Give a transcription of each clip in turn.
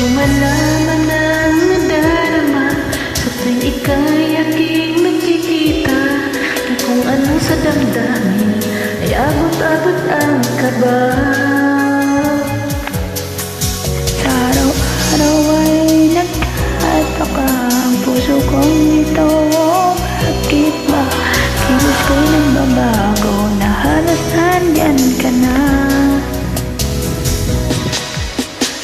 Kung malaman ang nadarama sa tuwing ika'y aking nakikita, na kung ano sa damdamin ay abot-abot ang kaba. Sa araw-araw ay nagtataka ang puso kong ito. Bakit ba kilos ko'y nagbabago na halos nandyan ka na?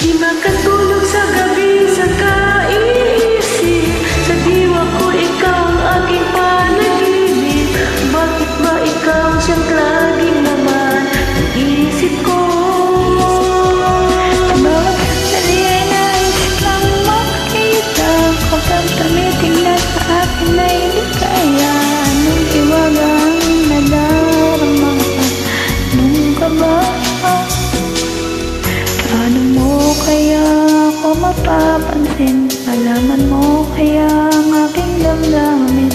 Di makatulog sa gabi sa kaiisip, sa diwa ko ikaw ang aking panaginip. Bakit ba ikaw siyang laging naman ang isip ko? Sa bawat sandali ay nais kang makita, kapag tumitingnan sa akin ay di kaya. Anong tiwagang nadarama, anong kaba? Paano mo kaya ako mapapansin? Malaman mo kaya ang aking damdamin?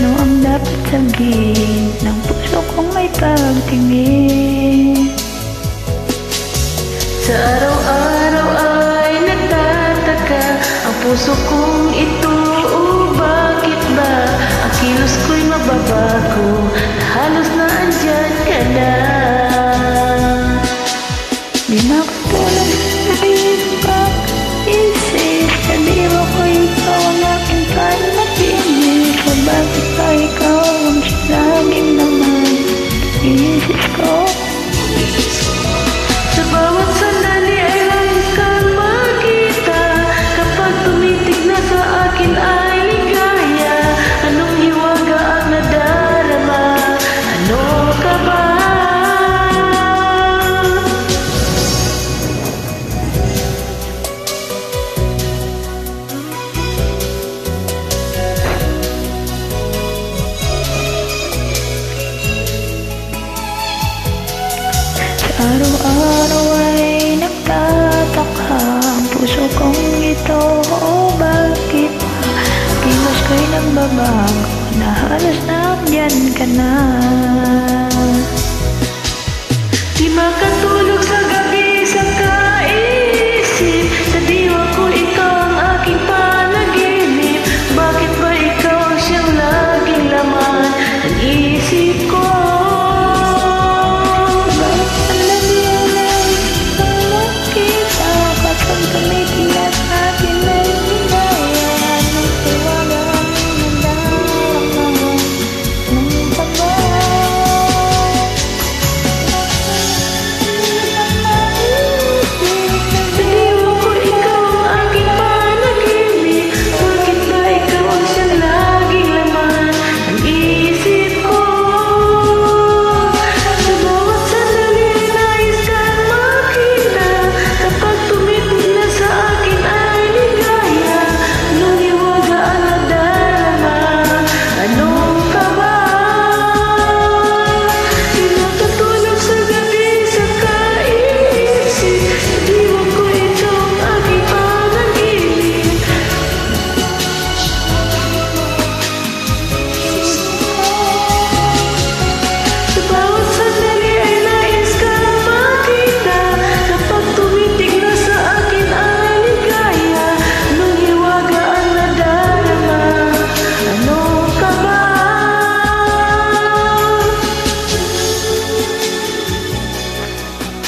Ano ang dapat sabihin ng puso kong may pagtingin? Sa araw-araw ay nagtataka ang puso kong ito. Bakit ba ang kilos ko'y mababago na halos na andyan ka na? Di makatulog sa pag-isip, sa diwa ko ikaw ang aking panaginip. Bakit ba ikaw ang laging naman iisip ko? Sa bawat sandali ay langis kang makita, kapag tumitig na sa akin ay ligaya. Anong hiwaga ang nadarama? Ano ka ba? Araw-araw ay nagtataka ang puso kong ito. Bakit kilos ko'y nagbabago na halos nandyan ka na? Di makatulog sa gabi sa kaiisip, sa diwa ko ikaw ang aking panaginip. Bakit ba ikaw ang siyang laging laman ng isip ko? Kapag tumitingnan sa akin ay ligaya. Anong tiwaga ang nadarama, anong kaba? Sa diwa ko ikaw ang aking panaginip. Bakit ba ikaw ang siyang laging laman ng isip ko? Sa bawat sandali ay nais kang makita, kapag tumitig na sa akin ay ligaya. Anong hiwaga ang nadarama? Anong kaba? Di makatulog sa gabi sa kaiisip, sa diwa ko ikaw ang aking panaginip. Sa bawat sandali ay nais kang makita, kapag tumitig na sa akin ay ligaya. Anong hiwaga ang nadarama? Ano ka ba?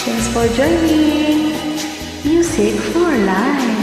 Thanks for joining Music for Life.